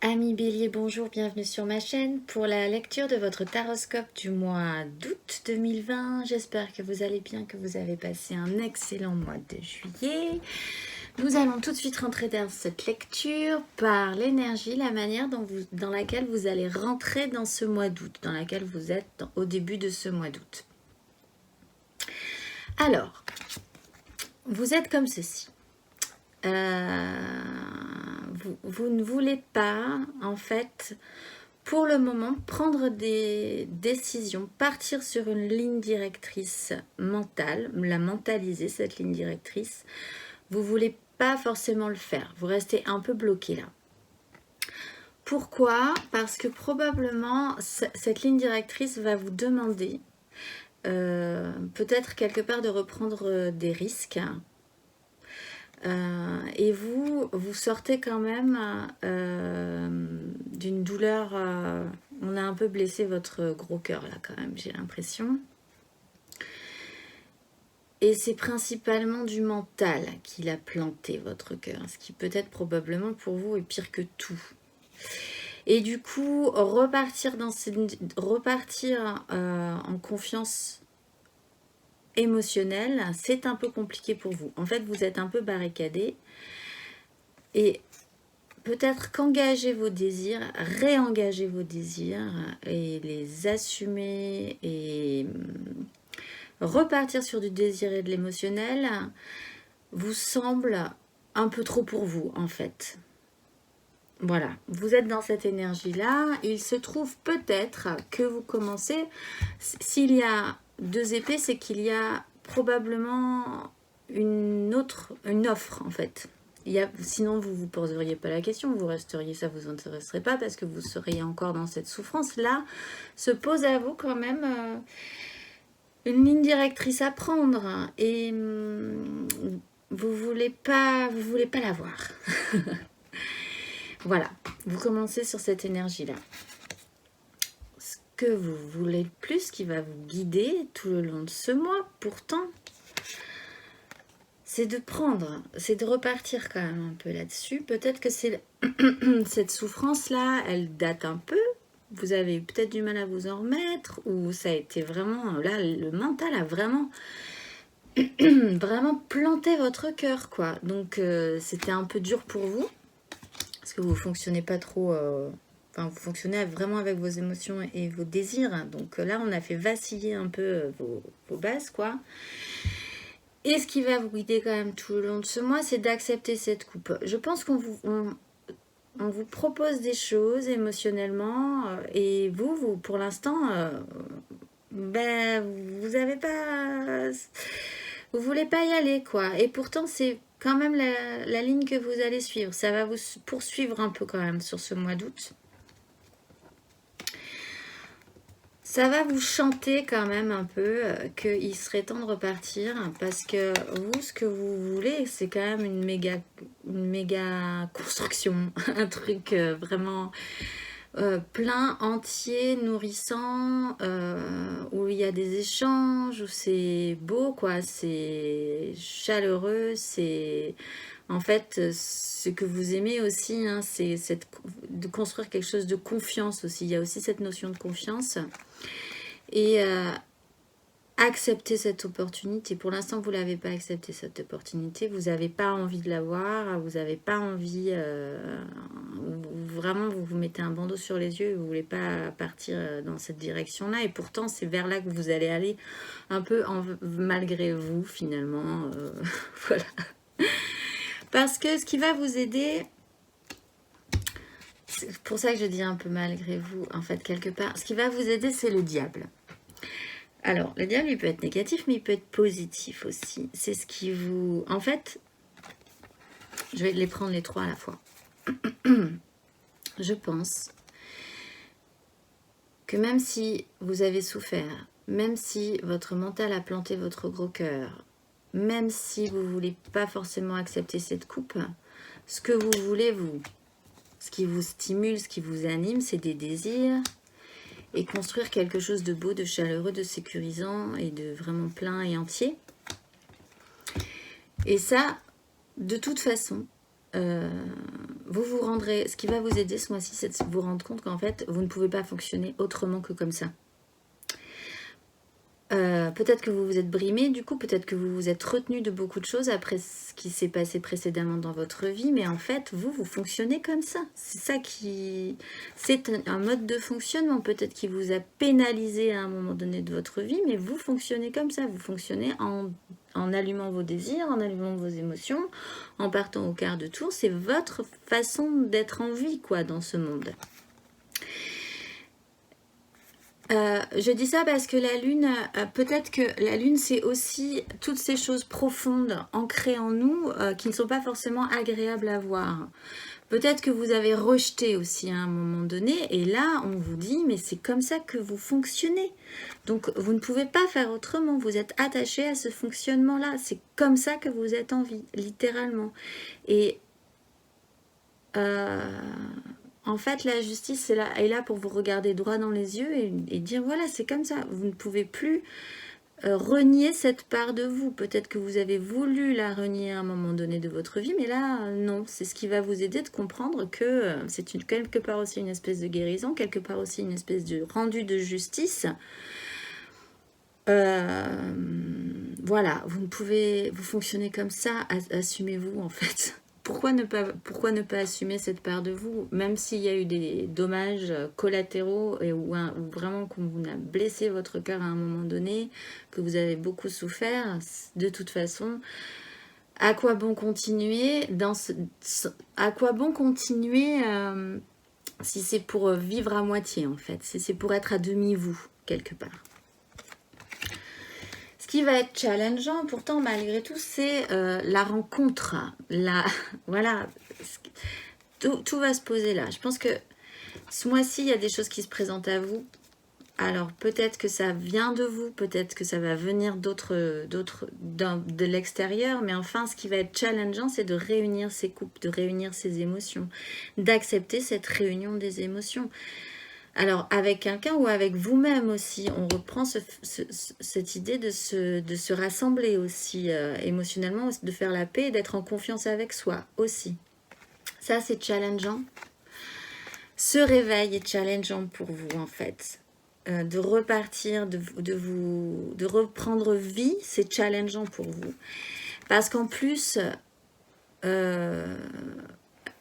Amis Bélier, bonjour, bienvenue sur ma chaîne pour la lecture de votre taroscope du mois d'août 2020. J'espère que vous allez bien, que vous avez passé un excellent mois de juillet. Nous allons tout de suite rentrer dans cette lecture par l'énergie, la manière dans laquelle vous allez rentrer dans ce mois d'août, dans laquelle vous êtes au début de ce mois d'août. Alors, vous êtes comme ceci. Vous ne voulez pas, en fait, pour le moment, prendre des décisions, partir sur une ligne directrice mentale, la mentaliser, cette ligne directrice. Vous ne voulez pas forcément le faire. Vous restez un peu bloqué là. Pourquoi? Parce que probablement, cette ligne directrice va vous demander peut-être quelque part de reprendre des risques. Et vous sortez quand même d'une douleur. On a un peu blessé votre gros cœur là quand même, j'ai l'impression. Et c'est principalement du mental qu'il a planté votre cœur, ce qui peut-être probablement pour vous est pire que tout. Et du coup, repartir en confiance émotionnelle, c'est un peu compliqué pour vous. En fait, vous êtes un peu barricadé. Et peut-être qu'engager vos désirs, réengager vos désirs et les assumer et repartir sur du désir et de l'émotionnel vous semble un peu trop pour vous en fait. Voilà, vous êtes dans cette énergie-là. Il se trouve peut-être que vous commencez, s'il y a deux épées, c'est qu'il y a probablement une offre en fait. Sinon, vous ne vous poseriez pas la question, vous resteriez, ça ne vous intéresserait pas parce que vous seriez encore dans cette souffrance. Là, se pose à vous quand même une ligne directrice à prendre et vous voulez pas l'avoir. Voilà, vous commencez sur cette énergie-là. Ce que vous voulez le plus, qui va vous guider tout le long de ce mois, pourtant, c'est de repartir quand même un peu là-dessus. Peut-être que c'est cette souffrance-là, elle date un peu. Vous avez peut-être du mal à vous en remettre, ou ça a été vraiment, là, le mental a vraiment planté votre cœur, quoi. Donc, c'était un peu dur pour vous, parce que vous fonctionnez pas trop... Enfin, vous fonctionnez vraiment avec vos émotions et vos désirs. Donc là, on a fait vaciller un peu vos bases, quoi. Et ce qui va vous guider quand même tout le long de ce mois, c'est d'accepter cette coupe. Je pense qu'on vous propose des choses émotionnellement et vous pour l'instant, vous avez pas... Vous voulez pas y aller, quoi. Et pourtant, c'est quand même la ligne que vous allez suivre. Ça va vous poursuivre un peu quand même sur ce mois d'août. Ça va vous chanter quand même un peu qu'il serait temps de repartir parce que vous, ce que vous voulez, c'est quand même une méga construction, un truc vraiment plein, entier, nourrissant, où il y a des échanges, où c'est beau, quoi, c'est chaleureux, c'est... En fait, ce que vous aimez aussi, hein, c'est de construire quelque chose de confiance aussi. Il y a aussi cette notion de confiance. Et accepter cette opportunité. Pour l'instant, vous ne l'avez pas accepté, cette opportunité. Vous n'avez pas envie de l'avoir. Vous n'avez pas envie... vraiment, vous vous mettez un bandeau sur les yeux et vous ne voulez pas partir dans cette direction-là. Et pourtant, c'est vers là que vous allez aller un peu malgré vous, finalement. Voilà. Parce que ce qui va vous aider, c'est pour ça que je dis un peu malgré vous, en fait, quelque part, ce qui va vous aider, c'est le diable. Alors, le diable, il peut être négatif, mais il peut être positif aussi. C'est ce qui vous... En fait, je vais les prendre les trois à la fois. Je pense que même si vous avez souffert, même si votre mental a planté votre gros cœur, même si vous ne voulez pas forcément accepter cette coupe, ce que vous voulez, ce qui vous stimule, ce qui vous anime, c'est des désirs et construire quelque chose de beau, de chaleureux, de sécurisant et de vraiment plein et entier. Et ça, de toute façon, vous vous rendrez, ce qui va vous aider ce mois-ci, c'est de vous rendre compte qu'en fait, vous ne pouvez pas fonctionner autrement que comme ça. Peut-être que vous vous êtes brimé, du coup, peut-être que vous vous êtes retenu de beaucoup de choses après ce qui s'est passé précédemment dans votre vie, mais en fait, vous fonctionnez comme ça. C'est ça qui... C'est un mode de fonctionnement, peut-être qui vous a pénalisé à un moment donné de votre vie, mais vous fonctionnez comme ça. Vous fonctionnez en allumant vos désirs, en allumant vos émotions, en partant au quart de tour. C'est votre façon d'être en vie, quoi, dans ce monde. Je dis ça parce que la lune, peut-être que la lune c'est aussi toutes ces choses profondes ancrées en nous qui ne sont pas forcément agréables à voir. Peut-être que vous avez rejeté aussi à un moment donné et là on vous dit mais c'est comme ça que vous fonctionnez. Donc vous ne pouvez pas faire autrement, vous êtes attaché à ce fonctionnement là, c'est comme ça que vous êtes en vie, littéralement. Et en fait, la justice est là pour vous regarder droit dans les yeux et dire voilà, c'est comme ça. Vous ne pouvez plus renier cette part de vous. Peut-être que vous avez voulu la renier à un moment donné de votre vie, mais là, non. C'est ce qui va vous aider de comprendre que c'est quelque part aussi une espèce de guérison, quelque part aussi une espèce de rendu de justice. Voilà, vous fonctionnez comme ça, assumez-vous en fait. Pourquoi ne pas assumer cette part de vous, même s'il y a eu des dommages collatéraux et ou vraiment qu'on vous a blessé votre cœur à un moment donné, que vous avez beaucoup souffert, de toute façon, à quoi bon continuer si c'est pour vivre à moitié en fait, si c'est pour être à demi-vous quelque part. Ce qui va être challengeant, pourtant, malgré tout, c'est la rencontre. Voilà, tout va se poser là. Je pense que ce mois-ci, il y a des choses qui se présentent à vous. Alors, peut-être que ça vient de vous, peut-être que ça va venir de l'extérieur. Mais enfin, ce qui va être challengeant, c'est de réunir ces couples, de réunir ces émotions, d'accepter cette réunion des émotions. Alors, avec quelqu'un ou avec vous-même aussi, on reprend cette idée de se rassembler aussi émotionnellement, de faire la paix et d'être en confiance avec soi aussi. Ça, c'est challengeant. Ce réveil est challengeant pour vous, en fait. De repartir, de reprendre vie, c'est challengeant pour vous. Parce qu'en plus...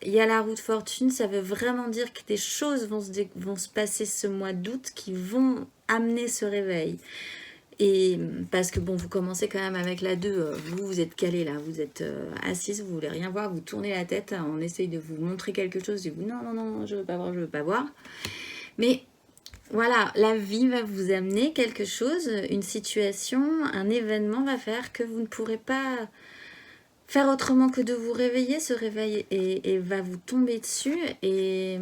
il y a la roue de fortune, ça veut vraiment dire que des choses vont se passer ce mois d'août qui vont amener ce réveil. Et parce que bon, vous commencez quand même avec la 2, vous êtes calé là, vous êtes assise, vous voulez rien voir, vous tournez la tête, on essaye de vous montrer quelque chose, et vous non, je veux pas voir. Mais voilà, la vie va vous amener quelque chose, une situation, un événement va faire que vous ne pourrez pas... faire autrement que de vous réveiller, ce réveil et va vous tomber dessus et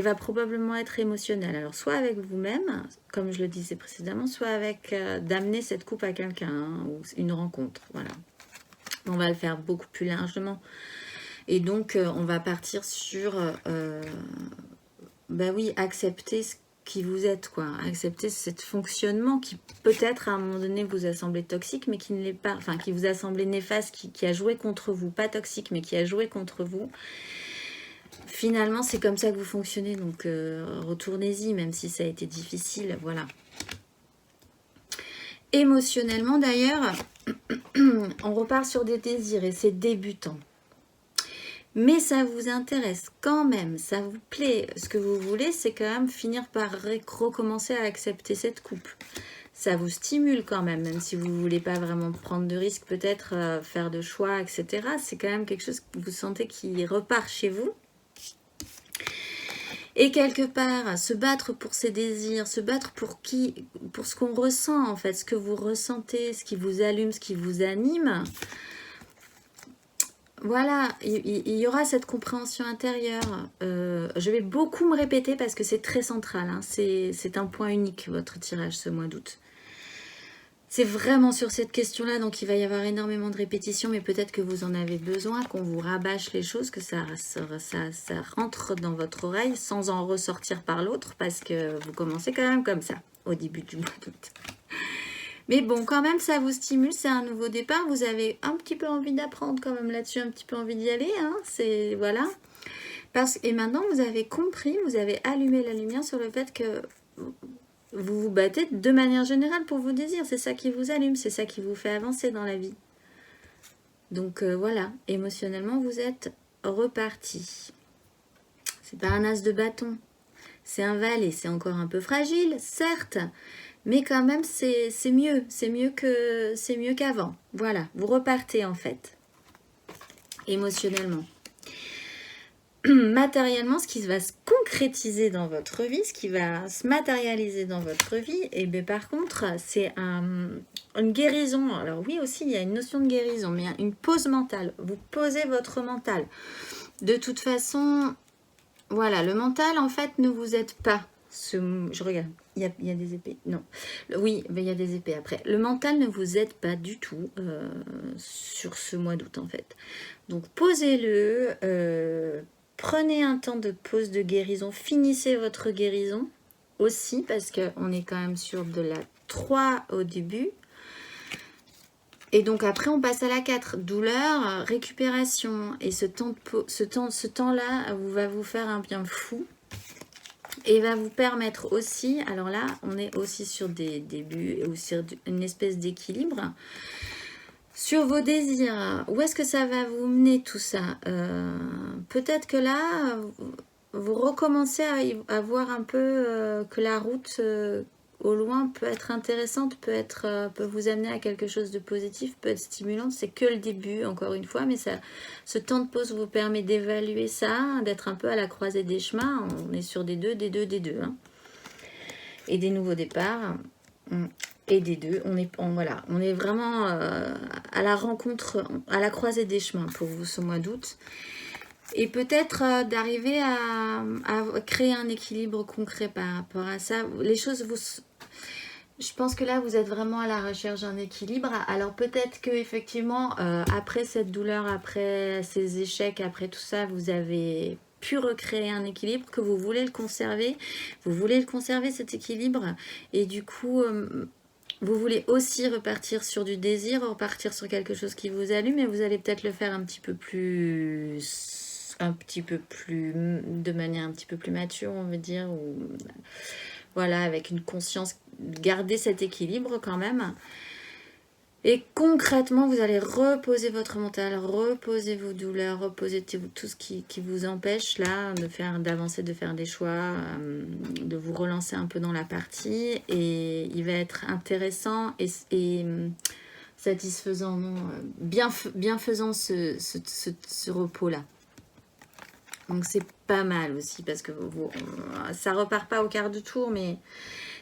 va probablement être émotionnel. Alors soit avec vous-même, comme je le disais précédemment, soit avec d'amener cette coupe à quelqu'un ou une rencontre. Voilà. On va le faire beaucoup plus largement. Et donc on va partir sur accepter ce qui vous êtes, quoi. Accepter ce fonctionnement qui peut-être à un moment donné vous a semblé toxique mais qui ne l'est pas, enfin qui vous a semblé néfaste, qui a joué contre vous, pas toxique mais qui a joué contre vous. Finalement c'est comme ça que vous fonctionnez, donc retournez-y même si ça a été difficile, voilà. Émotionnellement d'ailleurs, on repart sur des désirs et c'est débutant. Mais ça vous intéresse quand même, ça vous plaît. Ce que vous voulez, c'est quand même finir par recommencer à accepter cette coupe. Ça vous stimule quand même si vous ne voulez pas vraiment prendre de risques, peut-être faire de choix, etc. C'est quand même quelque chose que vous sentez qui repart chez vous. Et quelque part, se battre pour ses désirs, se battre pour ce qu'on ressent en fait, ce que vous ressentez, ce qui vous allume, ce qui vous anime. Voilà, il y aura cette compréhension intérieure. Je vais beaucoup me répéter parce que c'est très central. Hein. C'est un point unique, votre tirage ce mois d'août. C'est vraiment sur cette question-là, donc il va y avoir énormément de répétitions, mais peut-être que vous en avez besoin, qu'on vous rabâche les choses, que ça rentre dans votre oreille sans en ressortir par l'autre, parce que vous commencez quand même comme ça, au début du mois d'août. Mais bon, quand même, ça vous stimule, c'est un nouveau départ. Vous avez un petit peu envie d'apprendre quand même là-dessus, un petit peu envie d'y aller. Hein, c'est voilà. Et maintenant, vous avez compris, vous avez allumé la lumière sur le fait que vous vous battez de manière générale pour vos désirs. C'est ça qui vous allume, c'est ça qui vous fait avancer dans la vie. Donc voilà, émotionnellement, vous êtes reparti. C'est pas un as de bâton, c'est un valet. C'est encore un peu fragile, certes, mais quand même, c'est mieux. C'est mieux qu'avant. Voilà, vous repartez en fait, émotionnellement. Matériellement, ce qui va se concrétiser dans votre vie, ce qui va se matérialiser dans votre vie, et bien par contre, c'est une guérison. Alors oui, aussi, il y a une notion de guérison, mais une pause mentale. Vous posez votre mental. De toute façon, voilà, le mental, en fait, ne vous aide pas. Je regarde, il y a des épées. Non, oui, mais il y a des épées après. Le mental ne vous aide pas du tout sur ce mois d'août, en fait. Donc, posez-le. Prenez un temps de pause de guérison. Finissez votre guérison aussi, parce qu'on est quand même sur de la 3 au début. Et donc après, on passe à la 4. Douleur, récupération. Et ce temps-là va vous faire un bien fou. Et va vous permettre aussi, alors là, on est aussi sur des débuts ou sur une espèce d'équilibre. Sur vos désirs, où est-ce que ça va vous mener tout ça? Peut-être que là, vous recommencez à voir un peu que la route au loin peut être intéressante, peut vous amener à quelque chose de positif, peut être stimulante. C'est que le début, encore une fois, mais ce temps de pause vous permet d'évaluer ça, d'être un peu à la croisée des chemins. On est sur des deux. Hein. Et des nouveaux départs. Et des deux, on est vraiment à la rencontre, à la croisée des chemins pour vous ce mois d'août. Et peut-être d'arriver à créer un équilibre concret par rapport à ça. Les choses, je pense que là, vous êtes vraiment à la recherche d'un équilibre. Alors peut-être que effectivement, après cette douleur, après ces échecs, après tout ça, vous avez pu recréer un équilibre, que vous voulez le conserver. Vous voulez le conserver, cet équilibre. Et du coup... vous voulez aussi repartir sur du désir, repartir sur quelque chose qui vous allume, mais vous allez peut-être le faire de manière un petit peu plus mature, on veut dire, ou voilà, avec une conscience, garder cet équilibre quand même. Et concrètement, vous allez reposer votre mental, reposer vos douleurs, reposer tout ce qui vous empêche là d'avancer, de faire des choix, de vous relancer un peu dans la partie. Et il va être intéressant et satisfaisant, bienfaisant ce repos-là. Donc c'est pas mal aussi parce que ça repart pas au quart de tour, mais...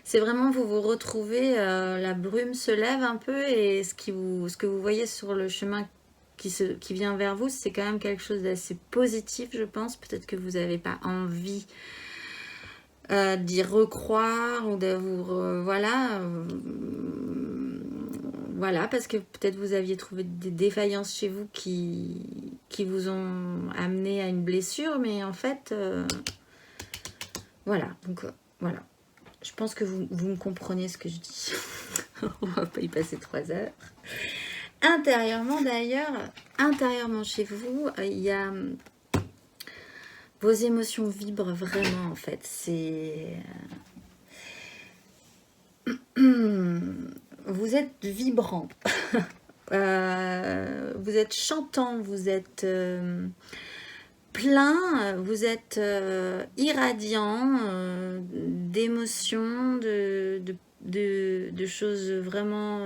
c'est vraiment, vous retrouvez, la brume se lève un peu et ce que vous voyez sur le chemin qui vient vers vous, c'est quand même quelque chose d'assez positif, je pense. Peut-être que vous n'avez pas envie d'y recroire ou de vous... voilà, parce que peut-être vous aviez trouvé des défaillances chez vous qui vous ont amené à une blessure, mais en fait, voilà, donc voilà. Je pense que vous me comprenez ce que je dis. On va pas y passer 3 heures. Intérieurement d'ailleurs, chez vous, il y a... vos émotions vibrent vraiment en fait. C'est... vous êtes vibrant. Vous êtes chantant, vous êtes... plein, vous êtes irradiant d'émotions, de choses vraiment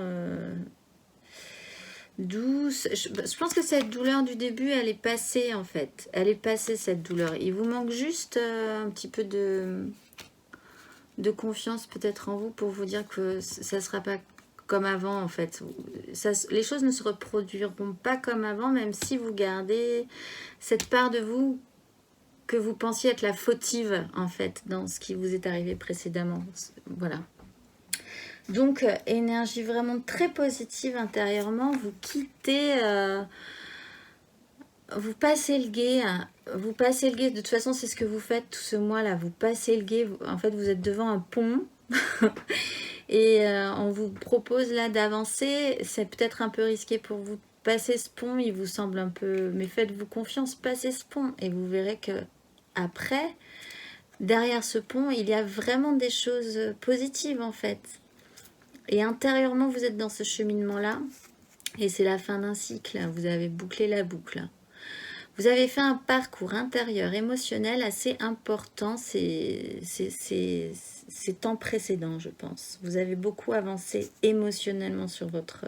douces. Je pense que cette douleur du début, elle est passée en fait. Elle est passée cette douleur. Il vous manque juste un petit peu de confiance peut-être en vous pour vous dire que ça ne sera pas comme avant en fait. Les choses ne se reproduiront pas comme avant, même si vous gardez cette part de vous que vous pensiez être la fautive en fait dans ce qui vous est arrivé précédemment. Voilà. Donc énergie vraiment très positive intérieurement. Vous quittez, vous passez le gué. Vous passez le gué. De toute façon, c'est ce que vous faites tout ce mois-là. Vous passez le gué. En fait, vous êtes devant un pont. Et on vous propose là d'avancer. C'est peut-être un peu risqué pour vous de passer ce pont. Il vous semble un peu... Mais faites-vous confiance, passez ce pont. Et vous verrez que après, derrière ce pont, il y a vraiment des choses positives en fait. Et intérieurement, vous êtes dans ce cheminement-là. Et c'est la fin d'un cycle. Vous avez bouclé la boucle. Vous avez fait un parcours intérieur émotionnel assez important ces temps précédents, je pense. Vous avez beaucoup avancé émotionnellement sur votre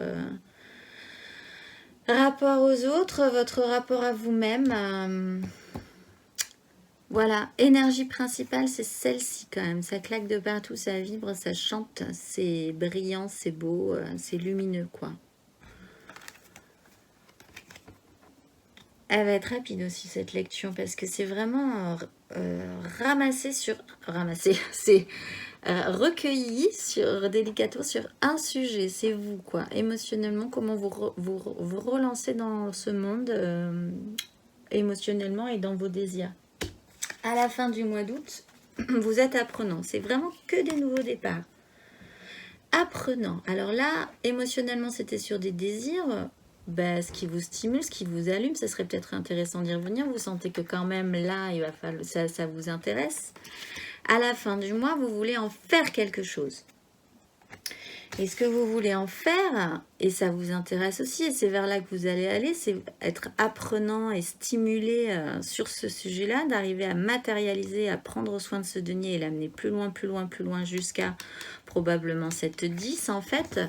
rapport aux autres, votre rapport à vous-même. Voilà, énergie principale, c'est celle-ci quand même. Ça claque de partout, ça vibre, ça chante, c'est brillant, c'est beau, c'est lumineux, quoi. Elle va être rapide aussi cette lecture parce que c'est vraiment c'est recueilli sur délicatement sur un sujet, c'est vous quoi, émotionnellement, comment vous relancez dans ce monde émotionnellement et dans vos désirs. À la fin du mois d'août, vous êtes apprenant, c'est vraiment que des nouveaux départs. Apprenant, alors là, émotionnellement c'était sur des désirs. Ce qui vous stimule, ce qui vous allume, ça serait peut-être intéressant d'y revenir. Vous sentez que quand même là, il va falloir, ça vous intéresse. À la fin du mois, vous voulez en faire quelque chose. Et ce que vous voulez en faire, et ça vous intéresse aussi, et c'est vers là que vous allez aller, c'est être apprenant et stimulé sur ce sujet-là, d'arriver à matérialiser, à prendre soin de ce denier et l'amener plus loin, plus loin, plus loin, jusqu'à probablement cette 10. En fait,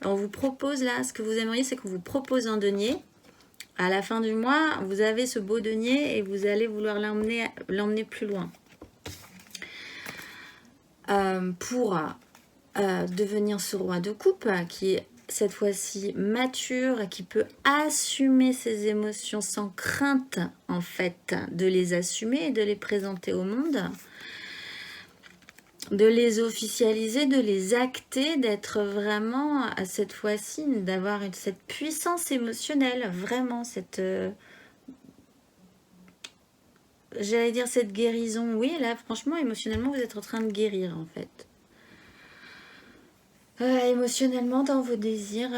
on vous propose là, ce que vous aimeriez, c'est qu'on vous propose un denier. À la fin du mois, vous avez ce beau denier et vous allez vouloir l'emmener plus loin. Pour devenir ce roi de coupe qui est cette fois-ci mature, qui peut assumer ses émotions sans crainte en fait de les assumer et de les présenter au monde, de les officialiser, de les acter, d'être vraiment à cette fois-ci, d'avoir cette puissance émotionnelle, vraiment cette j'allais dire cette guérison. Oui, là franchement émotionnellement vous êtes en train de guérir en fait. Émotionnellement, dans vos désirs,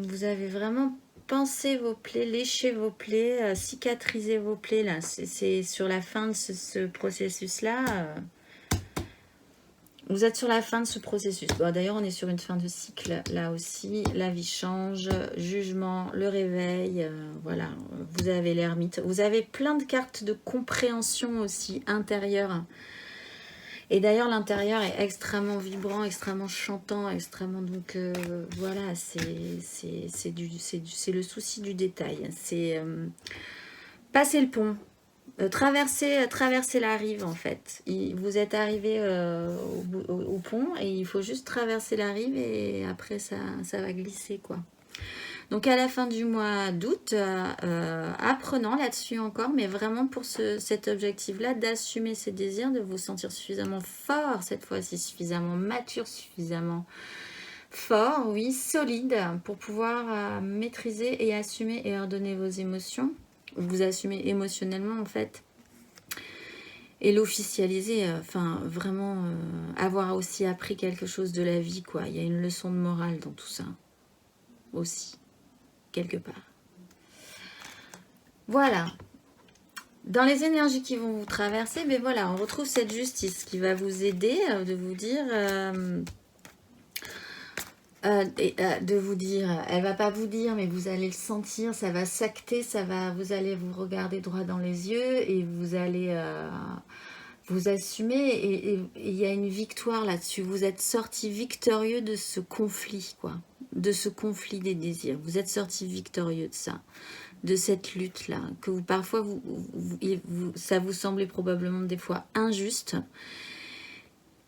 vous avez vraiment pensé vos plaies, léché vos plaies, cicatrisé vos plaies. Là, c'est sur la fin de ce processus-là. Vous êtes sur la fin de ce processus. Bon, d'ailleurs, on est sur une fin de cycle. Là aussi, la vie change, jugement, le réveil. Voilà, vous avez l'ermite. Vous avez plein de cartes de compréhension aussi intérieure. Et d'ailleurs, l'intérieur est extrêmement vibrant, extrêmement chantant, extrêmement... Donc, voilà, c'est le souci du détail. C'est passer le pont, traverser la rive, en fait. Vous êtes arrivé au pont et il faut juste traverser la rive et après, ça va glisser, quoi. Donc à la fin du mois d'août, apprenant là-dessus encore, mais vraiment pour cet objectif-là, d'assumer ses désirs, de vous sentir suffisamment fort, cette fois-ci suffisamment mature, suffisamment fort, oui, solide, pour pouvoir maîtriser et assumer et ordonner vos émotions. Vous assumez émotionnellement en fait. Et l'officialiser, enfin vraiment avoir aussi appris quelque chose de la vie, quoi. Il y a une leçon de morale dans tout ça aussi. Quelque part. Voilà. Dans les énergies qui vont vous traverser, mais voilà, on retrouve cette justice qui va vous aider de vous dire, elle va pas vous dire, mais vous allez le sentir, ça va s'acter, vous allez vous regarder droit dans les yeux et vous allez vous assumer et il y a une victoire là-dessus. Vous êtes sorti victorieux de ce conflit, quoi. De ce conflit des désirs. Vous êtes sorti victorieux de ça, de cette lutte-là, que parfois, ça vous semblait probablement des fois injuste.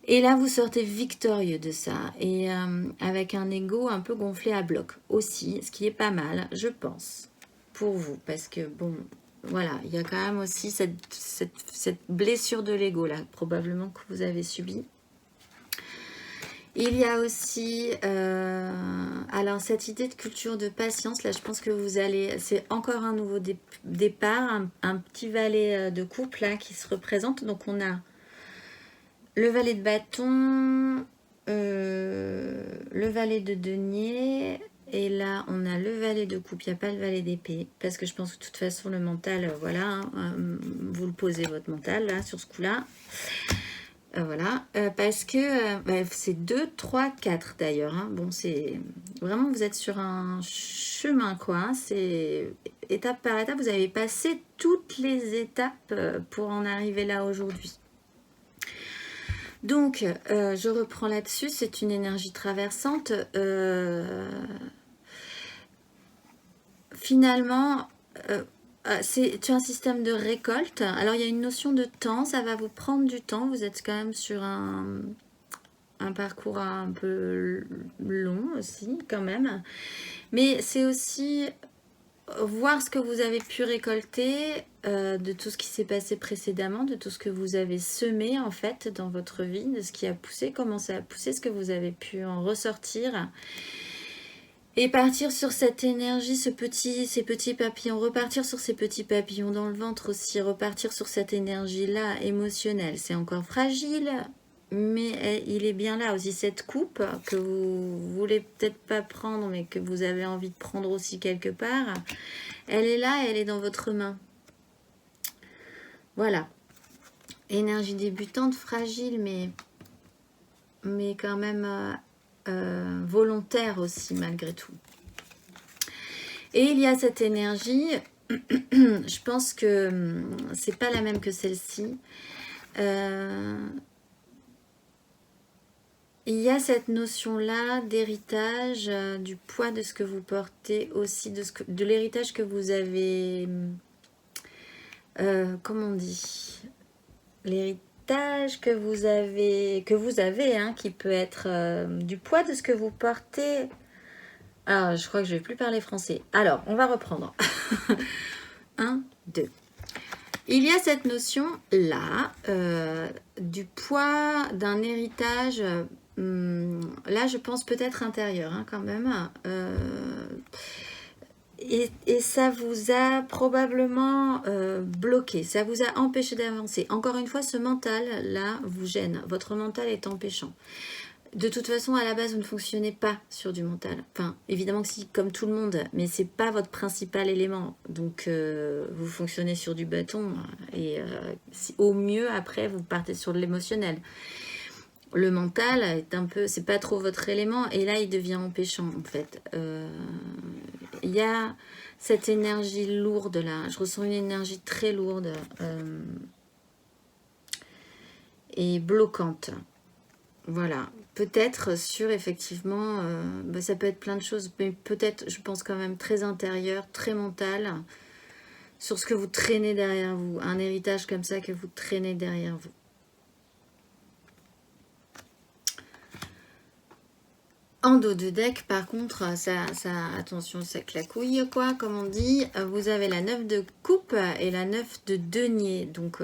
Et là, vous sortez victorieux de ça, et avec un ego un peu gonflé à bloc aussi, ce qui est pas mal, je pense, pour vous, parce que, bon, voilà, il y a quand même aussi cette blessure de l'ego, là, probablement que vous avez subie. Il y a aussi, alors cette idée de culture de patience, là je pense que vous allez, c'est encore un nouveau départ, un petit valet de coupe là qui se représente. Donc on a le valet de bâton, le valet de denier. Et là, on a le valet de coupe, il n'y a pas le valet d'épée. Parce que je pense que de toute façon, le mental, voilà, hein, vous le posez votre mental, là, sur ce coup-là. Voilà, parce que c'est 2, 3, 4 d'ailleurs. Hein. Bon, c'est vraiment, vous êtes sur un chemin, quoi. Hein. C'est étape par étape, vous avez passé toutes les étapes pour en arriver là aujourd'hui. Donc, je reprends là-dessus, c'est une énergie traversante. Finalement, c'est un système de récolte. Alors, il y a une notion de temps, ça va vous prendre du temps. Vous êtes quand même sur un parcours un peu long aussi, quand même. Mais c'est aussi voir ce que vous avez pu récolter de tout ce qui s'est passé précédemment, de tout ce que vous avez semé en fait dans votre vie, de ce qui a poussé, comment ça a poussé, ce que vous avez pu en ressortir. Et partir sur cette énergie, ces petits papillons, repartir sur ces petits papillons dans le ventre aussi, repartir sur cette énergie-là émotionnelle. C'est encore fragile, mais il est bien là aussi. Cette coupe que vous voulez peut-être pas prendre, mais que vous avez envie de prendre aussi quelque part, elle est là, elle est dans votre main. Voilà. Énergie débutante, fragile, mais quand même volontaire aussi, malgré tout. Et il y a cette énergie, je pense que c'est pas la même que celle-ci. Il y a cette notion-là d'héritage, du poids de ce que vous portez aussi, de l'héritage que vous avez, comment on dit, l'héritage que vous avez, hein, qui peut être du poids de ce que vous portez. Alors, je crois que je ne vais plus parler français. Alors, on va reprendre. 1, 2. Il y a cette notion-là du poids d'un héritage. Là, je pense peut-être intérieur, hein, quand même. Et ça vous a probablement bloqué. Ça vous a empêché d'avancer. Encore une fois, ce mental-là vous gêne. Votre mental est empêchant. De toute façon, à la base, vous ne fonctionnez pas sur du mental. Enfin, évidemment que si, comme tout le monde, mais c'est pas votre principal élément. Donc, vous fonctionnez sur du bâton et au mieux, après, vous partez sur de l'émotionnel. Le mental est un peu, c'est pas trop votre élément et là, il devient empêchant en fait. Il y a cette énergie lourde là. Je ressens une énergie très lourde et bloquante. Voilà, peut-être sur effectivement, ça peut être plein de choses, mais peut-être, je pense quand même très intérieur, très mental, sur ce que vous traînez derrière vous, un héritage comme ça que vous traînez derrière vous. En dos de deck, par contre, ça attention, ça claquouille, quoi, comme on dit. Vous avez la 9 de coupe et la 9 de denier, donc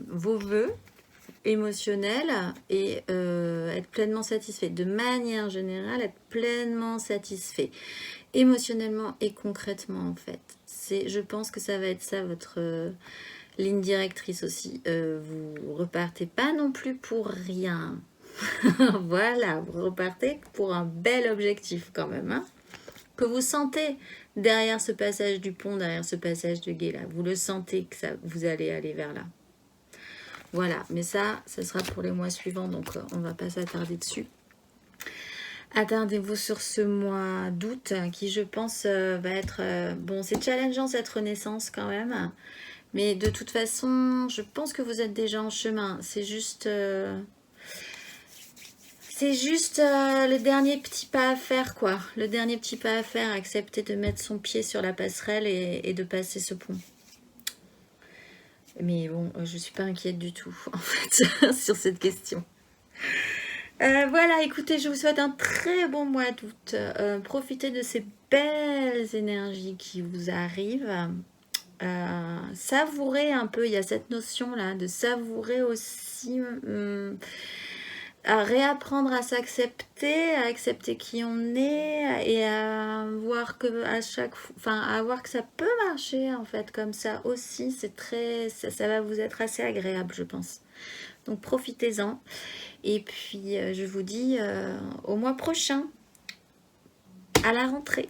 vos vœux émotionnel et être pleinement satisfait. De manière générale, être pleinement satisfait. Émotionnellement et concrètement, en fait. Je pense que ça va être ça, votre ligne directrice aussi. Vous repartez pas non plus pour rien. Voilà, vous repartez pour un bel objectif quand même. Hein, que vous sentez derrière ce passage du pont, derrière ce passage de guet là. Vous le sentez que vous allez aller vers là. Voilà, mais ça sera pour les mois suivants, donc on ne va pas s'attarder dessus. Attardez-vous sur ce mois d'août qui, je pense, va être... bon, c'est challengeant cette renaissance quand même, mais de toute façon, je pense que vous êtes déjà en chemin. C'est juste... le dernier petit pas à faire, quoi. Le dernier petit pas à faire, accepter de mettre son pied sur la passerelle et de passer ce pont. Mais bon, je ne suis pas inquiète du tout, en fait, sur cette question. Voilà, écoutez, je vous souhaite un très bon mois d'août. Profitez de ces belles énergies qui vous arrivent. Savourez un peu, il y a cette notion-là de savourer aussi à réapprendre à s'accepter, à accepter qui on est et à voir que à chaque enfin à voir que ça peut marcher en fait comme ça aussi, c'est très ça va vous être assez agréable je pense. Donc profitez-en et puis je vous dis au mois prochain à la rentrée.